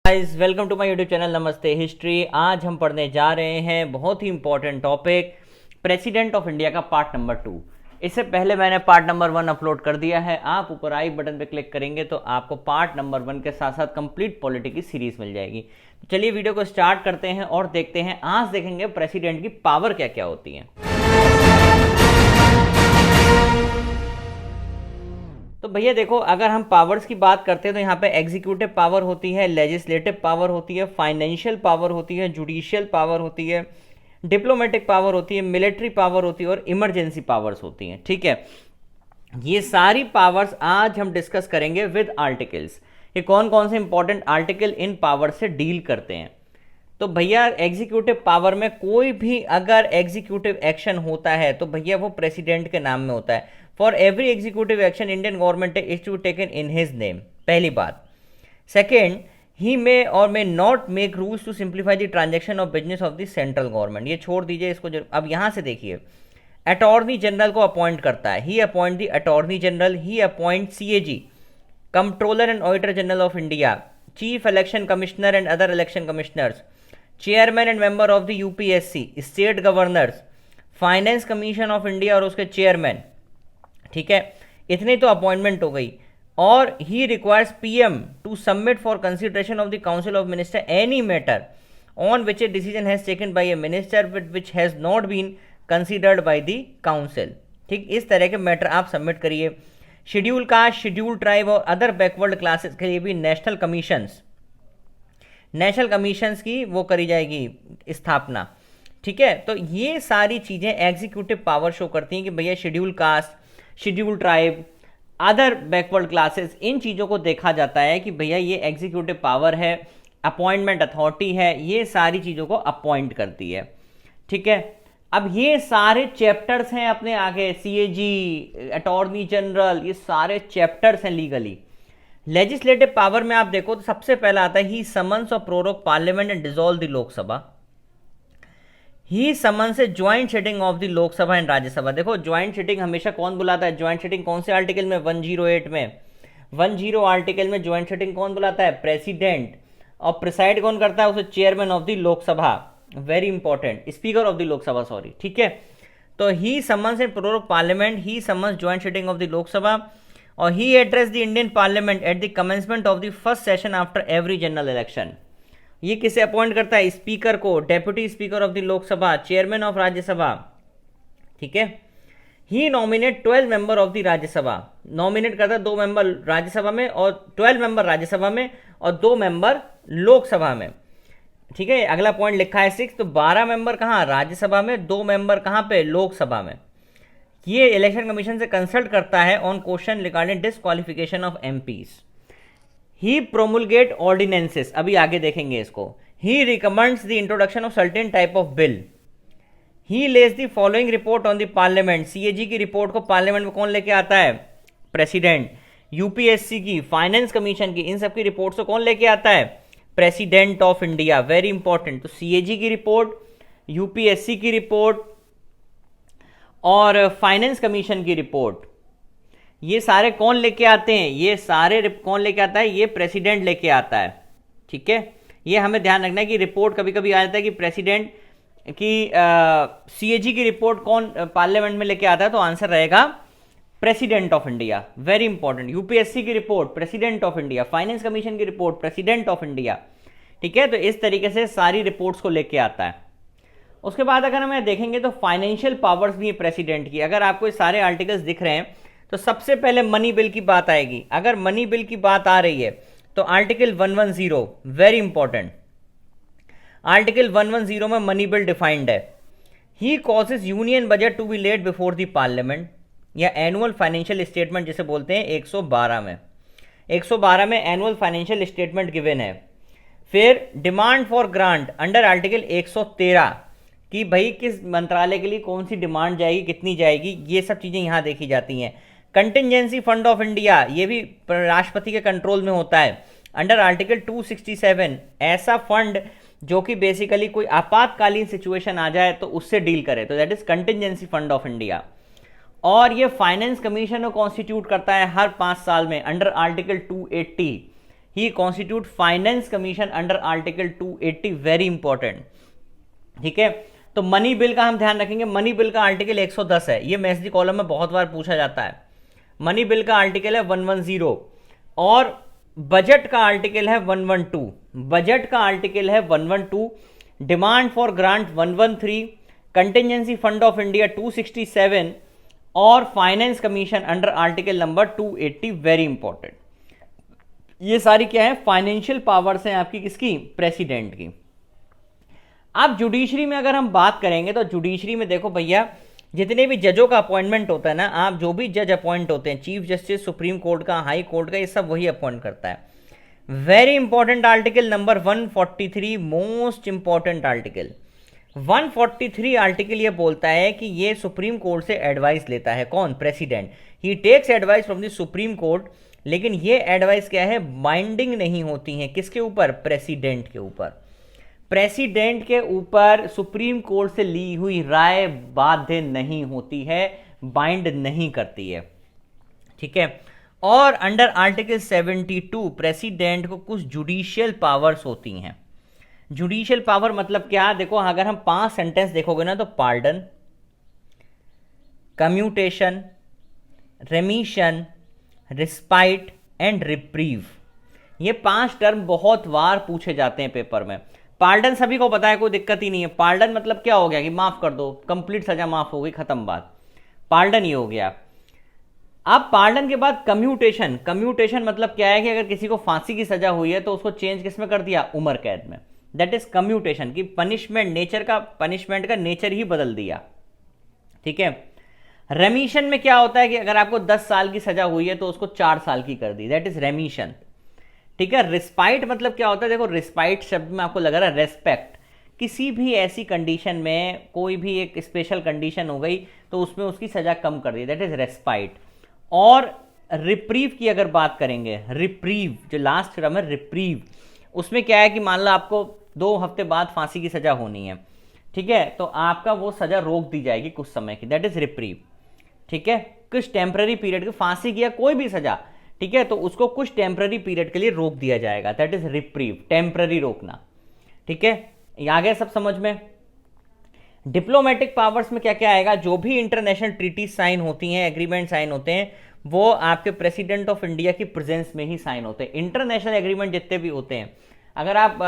Guys welcome to my YouTube channel नमस्ते history. आज हम पढ़ने जा रहे हैं बहुत ही important topic president of India का पार्ट नंबर 2। इससे पहले मैंने पार्ट नंबर 1 अपलोड कर दिया है। आप ऊपर आई बटन पे क्लिक करेंगे तो आपको पार्ट नंबर 1 के साथ साथ कंप्लीट पॉलिटी की सीरीज मिल जाएगी। तो चलिए वीडियो को स्टार्ट करते हैं और देखते हैं। आज देखेंगे प्रेसिडेंट की पावर क्या क्या होती है। तो भैया देखो, अगर हम पावर्स की बात करते हैं तो यहाँ पे एग्जीक्यूटिव पावर होती है, लेजिस्लेटिव पावर होती है, फाइनेंशियल पावर होती है, जुडिशियल पावर होती है, डिप्लोमेटिक पावर होती है, मिलिट्री पावर होती है और इमरजेंसी पावर्स होती हैं। ठीक है, ये सारी पावर्स आज हम डिस्कस करेंगे विद आर्टिकल्स। ये कौन कौन से इंपॉर्टेंट आर्टिकल इन पावर से डील करते हैं। तो भैया एग्जीक्यूटिव पावर में कोई भी अगर एग्जीक्यूटिव एक्शन होता है तो भैया वो प्रेसिडेंट के नाम में होता है। For every executive action Indian government is to taken in his name, पहली बात। सेकेंड, ही मे और may not make rules to simplify the transaction of business of the central government. ये छोड़ दीजिए इसको। अब यहां से देखिए, अटॉर्नी जनरल को अपॉइंट करता है, he appoint the attorney general, he appoint CAG, controller and auditor general of India, chief election commissioner and other election commissioners, chairman and member of the UPSC, state governors, finance commission of India और उसके chairman. ठीक है, इतनी तो appointment हो गई। और he requires PM to submit for consideration of the council of minister any matter on which a decision has taken by a minister which has not been considered by the council. ठीक, इस तरह के matter आप submit करिए। Schedule caste, schedule tribe और other backward classes के लिए भी नेशनल कमीशंस की वो करी जाएगी स्थापना। ठीक है, तो ये सारी चीज़ें एग्जीक्यूटिव पावर शो करती हैं कि भैया schedule caste, schedule tribe, other backward classes, इन चीज़ों को देखा जाता है कि भैया ये एग्जीक्यूटिव पावर है, अपॉइंटमेंट अथॉरिटी है, ये सारी चीज़ों को अपॉइंट करती है। ठीक है, अब ये सारे चैप्टर्स हैं अपने आगे, CAG, अटॉर्नी जनरल, ये सारे चैप्टर्स हैं लीगली। लेजिस्लेटिव पावर में आप देखो तो सबसे पहला आता है ही समन्स और prorogue parliament and dissolve the Lok Sabha. He summon से joint sitting of the Lok Sabha and Rajya Sabha. देखो ज्वाइंट सिटिंग हमेशा कौन बुलाता है? ज्वाइंट सिटिंग कौन से आर्टिकल में? 108 में। 10 आर्टिकल में ज्वाइंट सिटिंग कौन बुलाता है? प्रेसिडेंट। और प्रिसाइड कौन करता है? उसे chairman of the Lok Sabha, very important, speaker of the Lok Sabha, sorry. ठीक है, तो he summons and prorogue parliament, he summons joint sitting of the Lok Sabha और he address the Indian parliament at the commencement of the first session after every general election. ये किसे appoint करता है? Speaker को, deputy speaker of the Lok Sabha, chairman of Rajya Sabha. ठीक है, he nominate 12 member of the Rajya Sabha, nominate करता है 2 मेंबर राज्यसभा में और 12 मेंबर राज्यसभा में और 2 मेंबर लोकसभा में। ठीक है, अगला पॉइंट लिखा है 6, तो 12 मेंबर कहाँ? राज्यसभा में, 2 मेंबर कहाँ पे? लोकसभा में। ये इलेक्शन कमीशन से कंसल्ट करता है on question regarding disqualification of MPs। He promulgate ordinances, अभी आगे देखेंगे इसको। He recommends the introduction of certain type of bill. He lays the following report on the parliament. CAG की रिपोर्ट को parliament में कौन लेके आता है? प्रेसिडेंट। UPSC की, फाइनेंस कमीशन की, इन सब की रिपोर्ट को कौन लेके आता है? President of India, very important. तो CAG की रिपोर्ट, UPSC की रिपोर्ट और फाइनेंस कमीशन की रिपोर्ट, ये सारे कौन लेके आते हैं? ये सारे कौन लेके आता है? ये प्रेसिडेंट लेके आता है। ठीक है, ये हमें ध्यान रखना है कि रिपोर्ट कभी कभी आ जाता है कि प्रेसिडेंट की CAG की रिपोर्ट कौन पार्लियामेंट में लेके आता है, तो आंसर रहेगा president of India, very important. UPSC की report president of India, finance commission की रिपोर्ट प्रेसिडेंट ऑफ इंडिया। ठीक है, तो इस तरीके से सारी रिपोर्ट्स को लेके आता है। उसके बाद अगर हमें देखेंगे तो फाइनेंशियल पावर्स भी है प्रेसिडेंट की। अगर आपको सारे आर्टिकल्स दिख रहे हैं तो सबसे पहले मनी बिल की बात आएगी। अगर मनी बिल की बात आ रही है तो आर्टिकल 110, वेरी इंपॉर्टेंट, आर्टिकल 110 में मनी बिल डिफाइंड है। He causes union budget to be laid before the parliament, या एनुअल फाइनेंशियल स्टेटमेंट जिसे बोलते हैं। 112 में एनुअल फाइनेंशियल स्टेटमेंट गिवन है। फिर demand for grant under article 113 कि भाई किस मंत्रालय के लिए कौन सी डिमांड जाएगी, कितनी जाएगी, ये सब चीज़ें यहाँ देखी जाती हैं। कंटिजेंसी फंड ऑफ इंडिया, ये भी राष्ट्रपति के कंट्रोल में होता है अंडर आर्टिकल 267। ऐसा फंड जो कि बेसिकली कोई आपातकालीन सिचुएशन आ जाए तो उससे डील करे, तो that is contingency fund of India. और ये फाइनेंस कमीशन को कॉन्स्टिट्यूट करता है हर 5 साल में under article 280। He constitute finance commission under article 280, very important. ठीक है, तो मनी बिल का हम ध्यान रखेंगे। मनी बिल का आर्टिकल 110 है, ये मैसेज कॉलम में बहुत बार पूछा जाता है। मनी बिल का आर्टिकल है 110 और बजट का आर्टिकल है 112। बजट का आर्टिकल है 112, demand for grant 113, contingency fund of India 267 और finance commission under article number 280, very important. ये सारी क्या है, फाइनेंशियल पावर्स हैं आपकी, किसकी, प्रेसिडेंट की। अब जुडिशरी में अगर हम बात करेंगे तो जुडिशरी में देखो भैया, जितने भी जजों का अपॉइंटमेंट होता है ना, आप जो भी जज अपॉइंट होते हैं, चीफ जस्टिस सुप्रीम कोर्ट का, हाई कोर्ट का, ये सब वही अपॉइंट करता है। Very important article number 143, most important article 143 article ये बोलता है कि ये सुप्रीम कोर्ट से एडवाइस लेता है। कौन, president. He takes advice from the supreme court, लेकिन ये एडवाइस क्या है, बाइंडिंग नहीं होती है। किसके ऊपर, प्रेसिडेंट के ऊपर। प्रेसिडेंट के ऊपर सुप्रीम कोर्ट से ली हुई राय बाध्य नहीं होती है, बाइंड नहीं करती है। ठीक है, और अंडर आर्टिकल 72 प्रेसिडेंट को कुछ जुडिशियल पावर्स होती हैं। जुडिशियल पावर मतलब क्या, देखो अगर हम 5 सेंटेंस देखोगे ना, तो pardon, commutation, रेमिशन, respite and reprieve, ये 5 टर्म बहुत बार पूछे जाते हैं पेपर में। पार्डन सभी को पता है, कोई दिक्कत ही नहीं है। पार्डन मतलब क्या हो गया कि माफ कर दो, कंप्लीट सजा माफ हो गई, खत्म बात, पार्डन ही हो गया। अब पार्डन के बाद कम्यूटेशन। कम्यूटेशन मतलब क्या है कि अगर किसी को फांसी की सजा हुई है तो उसको चेंज किस में कर दिया, उम्र कैद में। दैट इज कम्यूटेशन, की पनिशमेंट नेचर का, पनिशमेंट का नेचर ही बदल दिया। ठीक है, रेमिशन में क्या होता है कि अगर आपको 10 साल की सजा हुई है तो उसको 4 साल की कर दी, दैट इज रेमिशन। ठीक है, रिस्पाइट मतलब क्या होता है, देखो रिस्पाइट शब्द में आपको लग रहा है रेस्पेक्ट, किसी भी ऐसी कंडीशन में कोई भी एक स्पेशल कंडीशन हो गई तो उसमें उसकी सजा कम कर दी, दैट इज रेस्पाइट। और रिप्रीव की अगर बात करेंगे, रिप्रीव जो लास्ट टर्म है रिप्रीव, उसमें क्या है कि मान लो आपको 2 हफ्ते बाद फांसी की सजा होनी है, ठीक है, तो आपका वो सजा रोक दी जाएगी कुछ समय की, दैट इज रिप्रीव। ठीक है, कुछ टेम्पररी पीरियड की, फांसी की या कोई भी सजा, ठीक है, तो उसको कुछ टेम्पररी पीरियड के लिए रोक दिया जाएगा, दैट इज रिप्रीव, टेम्पररी रोकना। ठीक है, आ गया सब समझ में। डिप्लोमेटिक पावर्स में क्या क्या आएगा, जो भी इंटरनेशनल ट्रीटीज साइन होती हैं, एग्रीमेंट साइन होते हैं, वो आपके प्रेसिडेंट ऑफ इंडिया की प्रेजेंस में ही साइन होते हैं। इंटरनेशनल एग्रीमेंट जितने भी होते हैं, अगर आप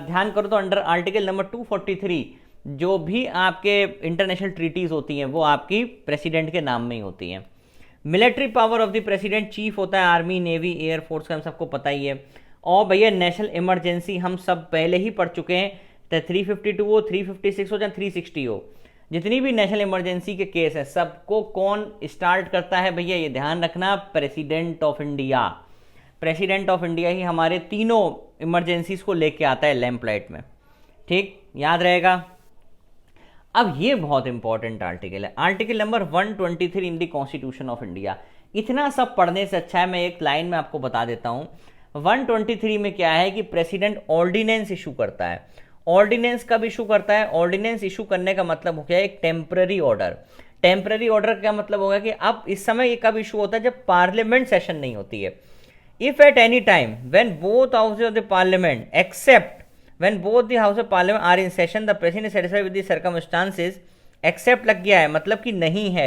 ध्यान करो तो अंडर आर्टिकल नंबर 243 जो भी आपके इंटरनेशनल ट्रीटीज होती हैं वो आपकी प्रेसिडेंट के नाम में ही होती हैं। Military power of the president, chief होता है आर्मी, नेवी, एयर फोर्स का, हम सबको पता ही है। और भैया नेशनल इमरजेंसी हम सब पहले ही पढ़ चुके हैं, 352 हो, 356 हो या 360 हो, जितनी भी नेशनल इमरजेंसी के केस है सबको कौन स्टार्ट करता है भैया, ये ध्यान रखना, president of India. President of India ही हमारे तीनों इमरजेंसीज को लेके आता है लैंप लाइट में। ठीक, याद रहेगा। अब ये बहुत इंपॉर्टेंट आर्टिकल है, article number 123 in the constitution of India. इतना सब पढ़ने से अच्छा है मैं एक लाइन में आपको बता देता हूं। 123 में क्या है कि प्रेसिडेंट ऑर्डिनेंस इशू करता है। ऑर्डिनेंस कब इशू करता है, ऑर्डिनेंस इशू करने का मतलब हो गया एक टेम्पररी ऑर्डर। टेम्पररी ऑर्डर का मतलब होगा कि अब इस समय ये कब इशू होता है, जब पार्लियामेंट सेशन नहीं होती है। If at any time when both houses of the parliament except when both the house of parliament are in session the president is satisfied with the circumstances, except लग गया है मतलब कि नहीं है,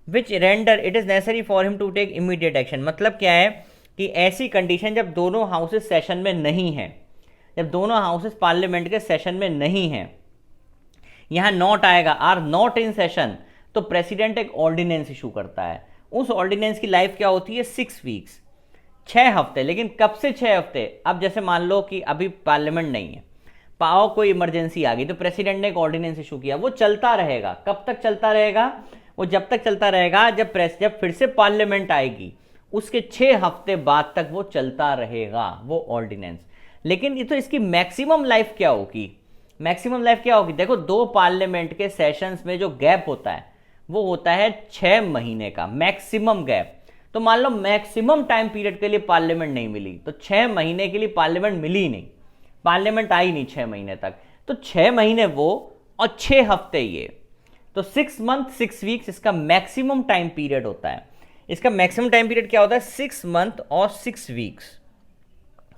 which render it is necessary for him to take immediate action। मतलब क्या है कि ऐसी कंडीशन जब दोनों हाउसेस सेशन में नहीं है, जब दोनों हाउसेस पार्लियामेंट के सेशन में नहीं है, यहां नॉट आएगा, आर नॉट इन सेशन, तो प्रेसिडेंट एक ऑर्डिनेंस इशू करता है। उस ऑर्डिनेंस की लाइफ क्या होती है, 6 वीक्स, 6 हफ्ते। लेकिन कब से 6 हफ्ते, अब जैसे मान लो कि अभी पार्लियामेंट नहीं है, पाओ कोई इमरजेंसी आ गई, तो प्रेसिडेंट ने एक ऑर्डिनेंस इशू किया, वो चलता रहेगा। कब तक चलता रहेगा, वो जब तक चलता रहेगा जब फिर से पार्लियामेंट आएगी, उसके 6 हफ्ते बाद तक वो चलता रहेगा वो ऑर्डिनेंस। लेकिन ये तो इसकी मैक्सिमम लाइफ क्या होगी, मैक्सिमम लाइफ क्या होगी, देखो 2 पार्लियामेंट के सेशंस में जो गैप होता है वो होता है 6 महीने का मैक्सिमम गैप। तो मान लो मैक्सिमम टाइम पीरियड के लिए पार्लियामेंट नहीं मिली, तो 6 महीने के लिए पार्लियामेंट मिली ही नहीं, पार्लियामेंट आई नहीं 6 महीने तक, तो 6 महीने वो और 6 हफ्ते ये, तो 6 मंथ 6 वीक्स इसका मैक्सिमम टाइम पीरियड होता है। इसका मैक्सिमम टाइम पीरियड क्या होता है, 6 मंथ और 6 वीक्स।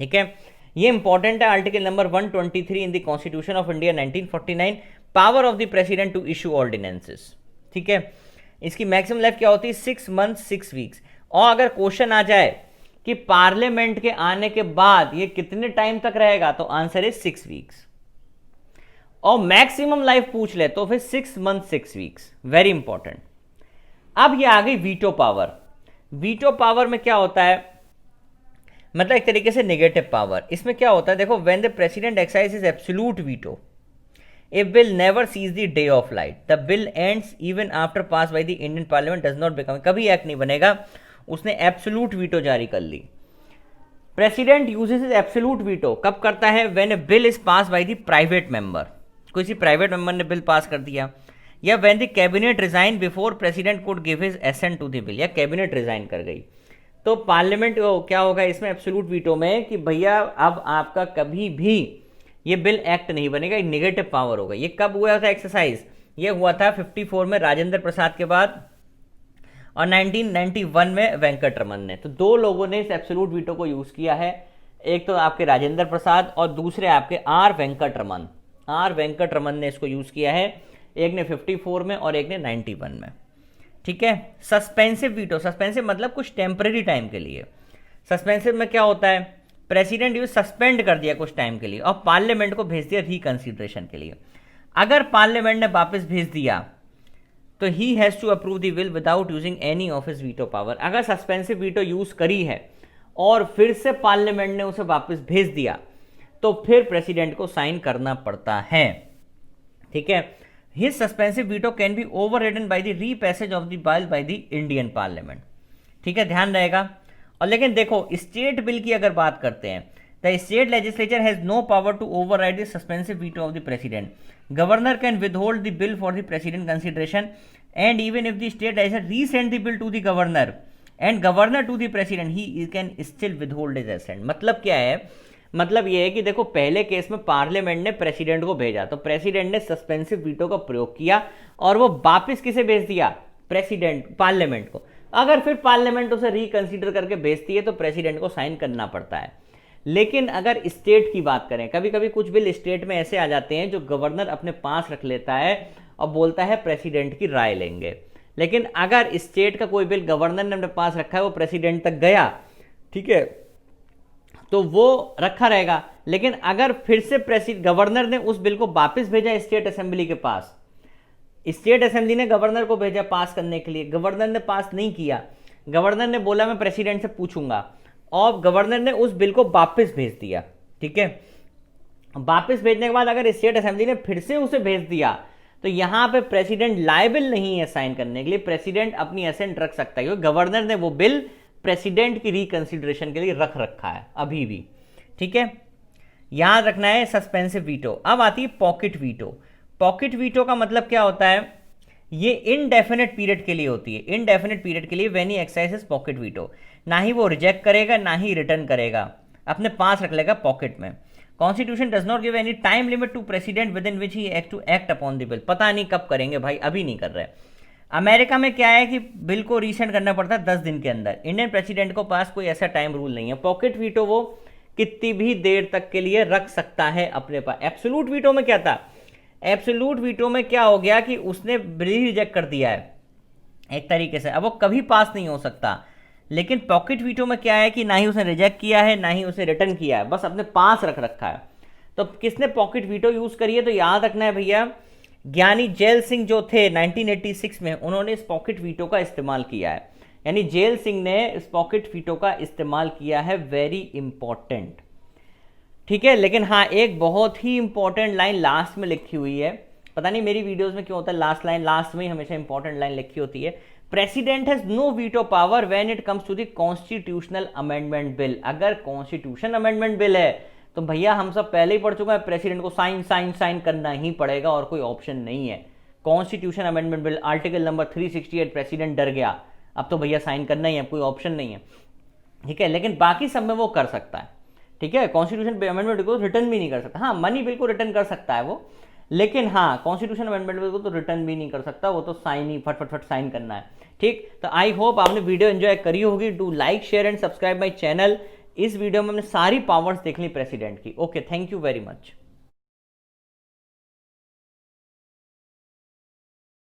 ठीक है, ये इंपॉर्टेंट है। Article number 123 in the constitution of India 1949, power of the president to issue ordinances. ठीक है, इसकी मैक्सिमम लाइफ क्या होती है? 6 मंथ 6 वीक्स। और अगर क्वेश्चन आ जाए कि पार्लियामेंट के आने के बाद ये कितने टाइम तक रहेगा, तो आंसर इज 6 वीक्स। और मैक्सिमम लाइफ पूछ ले तो फिर 6 मंथ 6 वीक्स, वेरी इंपॉर्टेंट। अब ये आ गई वीटो पावर। वीटो पावर में क्या होता है? मतलब एक तरीके से नेगेटिव पावर। इसमें क्या होता है देखो, when the president exercise absolute veto, a bill never sees the day of light, the bill ends even after pass by the Indian parliament does not become, कभी एक्ट नहीं बनेगा, उसने एब्सोल्यूट वीटो जारी कर ली। President uses is absolute veto कब करता है? When a bill is pass by the private member, किसी प्राइवेट मेंबर ने बिल पास कर दिया, या when the cabinet resign before president could give his assent to the bill, या cabinet resign कर गई, तो पार्लियामेंट क्या होगा इसमें एब्सोल्यूट वीटो में कि भैया अब आपका कभी भी ये बिल एक्ट नहीं बनेगा, एक नेगेटिव पावर होगा। ये कब हुआ था एक्सरसाइज? ये हुआ था 54 में राजेंद्र प्रसाद के बाद, और 1991 में वेंकट रमन ने। तो दो लोगों ने इस एब्सोल्यूट वीटो को यूज किया है, एक तो आपके राजेंद्र प्रसाद और दूसरे आपके आर वेंकट रमन। आर वेंकट रमन ने इसको यूज किया है, एक ने 54 में और एक ने 91 में। ठीक है, सस्पेंसिव वीटो, सस्पेंसिव मतलब कुछ टेम्पररी टाइम के लिए। सस्पेंसिव में क्या होता है? प्रेसिडेंट यूज सस्पेंड कर दिया कुछ टाइम के लिए और पार्लियामेंट को भेज दिया रिकंसिडरेशन के लिए। अगर पार्लियामेंट ने वापस भेज दिया तो ही has to approve the bill without using any of his veto power. अगर सस्पेंसिव वीटो यूज करी है और फिर से पार्लियामेंट ने उसे वापस भेज दिया तो फिर प्रेसिडेंट को साइन करना पड़ता है। ठीक है, his suspensive veto can be overridden by the repassage of the bill by the Indian parliament. ठीक है, ध्यान रहेगा। और लेकिन देखो, स्टेट बिल की अगर बात करते हैं, the state legislature has no power to override the suspensive veto of the president. Governor can withhold the bill for the president consideration, and even if the state legislature resend the bill to the governor and governor to the president, he can still withhold his assent. मतलब क्या है? मतलब ये है कि देखो, पहले case में पार्लियामेंट ने प्रेसिडेंट को भेजा, तो प्रेसिडेंट ने सस्पेंसिव वीटो का प्रयोग किया और वो वापस किसे भेज दिया? प्रेसिडेंट, पार्लियामेंट को। अगर फिर पार्लियामेंट उसे रिकंसीडर करके भेजती है तो प्रेसिडेंट को साइन करना पड़ता है। लेकिन अगर स्टेट की बात करें, कभी कभी कुछ बिल स्टेट में ऐसे आ जाते हैं जो गवर्नर अपने पास रख लेता है और बोलता है प्रेसिडेंट की राय लेंगे। लेकिन अगर स्टेट का कोई बिल गवर्नर ने अपने पास रखा है, वो प्रेसिडेंट तक गया, ठीक है, तो वो रखा रहेगा। लेकिन अगर फिर से गवर्नर ने उस बिल को वापस भेजा स्टेट असेंबली के पास, स्टेट असेंबली ने गवर्नर को भेजा पास करने के लिए, गवर्नर ने पास नहीं किया, गवर्नर ने बोला मैं प्रेसिडेंट से पूछूंगा, और गवर्नर ने उस बिल को वापस भेज दिया। ठीक है, वापस भेजने के बाद अगर स्टेट असेंबली ने फिर से उसे भेज दिया तो यहां पे प्रेसिडेंट लायबल नहीं है साइन करने के लिए, प्रेसिडेंट अपनी एसेंट रख सकता है क्योंकि गवर्नर ने वो बिल प्रेसिडेंट की रिकंसिडरेशन के लिए रख रखा है अभी भी। ठीक है, याद रखना है सस्पेंसिव वीटो। अब आती है पॉकेट वीटो। पॉकेट वीटो का मतलब क्या होता है? ये इनडेफिनेट पीरियड के लिए होती है, इनडेफिनेट पीरियड के लिए when he exercises pocket veto. ना ही वो रिजेक्ट करेगा ना ही रिटर्न करेगा, अपने पास रख लेगा पॉकेट में। Constitution does not give any time limit to president within which he act to act upon the bill. पता नहीं कब करेंगे भाई, अभी नहीं कर रहे। अमेरिका में क्या है कि बिल को रीसेंड करना पड़ता है 10 दिन के अंदर। इंडियन प्रेसिडेंट को पास कोई ऐसा टाइम रूल नहीं है। पॉकेट वीटो वो कितनी भी देर तक के लिए रख सकता है अपने पास। एब्सोल्यूट वीटो में क्या था? एब्सोल्यूट वीटो में क्या हो गया कि उसने बिल रिजेक्ट कर दिया है एक तरीके से, अब वो कभी पास नहीं हो सकता। लेकिन पॉकेट वीटो में क्या है कि ना ही उसने रिजेक्ट किया है ना ही उसे रिटर्न किया है, बस अपने पास रख रखा है। तो किसने पॉकेट वीटो यूज करी है? तो याद रखना है भैया, ज्ञानी जेल सिंह जो थे 1986 में, उन्होंने इस पॉकेट वीटो का इस्तेमाल किया है। यानी जेल सिंह ने इस पॉकेट वीटो का इस्तेमाल किया है, वेरी इंपॉर्टेंट। ठीक है, लेकिन हाँ, एक बहुत ही इंपॉर्टेंट लाइन लास्ट में लिखी हुई है। पता नहीं मेरी वीडियोस में क्यों होता है लास्ट लाइन, लास्ट में ही हमेशा इंपॉर्टेंट लाइन लिखी होती है। President has no veto power when it comes to the constitutional amendment bill. अगर कॉन्स्टिट्यूशन अमेंडमेंट बिल है तो भैया हम सब पहले ही पढ़ चुका है, प्रेसिडेंट को साइन साइन साइन करना ही पड़ेगा और कोई ऑप्शन नहीं है। Constitution amendment bill article number 368, president डर गया, अब तो भैया साइन करना ही है, कोई ऑप्शन नहीं है। ठीक है, लेकिन बाकी सब में वो कर सकता है। ठीक है, कॉन्स्टिट्यूशन अमेंडमेंट को रिटर्न भी नहीं कर सकता। हाँ, मनी बिल को रिटर्न कर सकता है वो, लेकिन हाँ, कॉन्स्टिट्यूशन अमेंडमेंट बिल को तो रिटर्न भी नहीं कर सकता, वो तो साइन ही फट फट फट साइन करना है। ठीक, तो आई होप आपने वीडियो एंजॉय करी होगी। Do like share and subscribe my channel इस वीडियो में हमने सारी पावर्स देख ली प्रेसिडेंट की। Okay, thank you very much.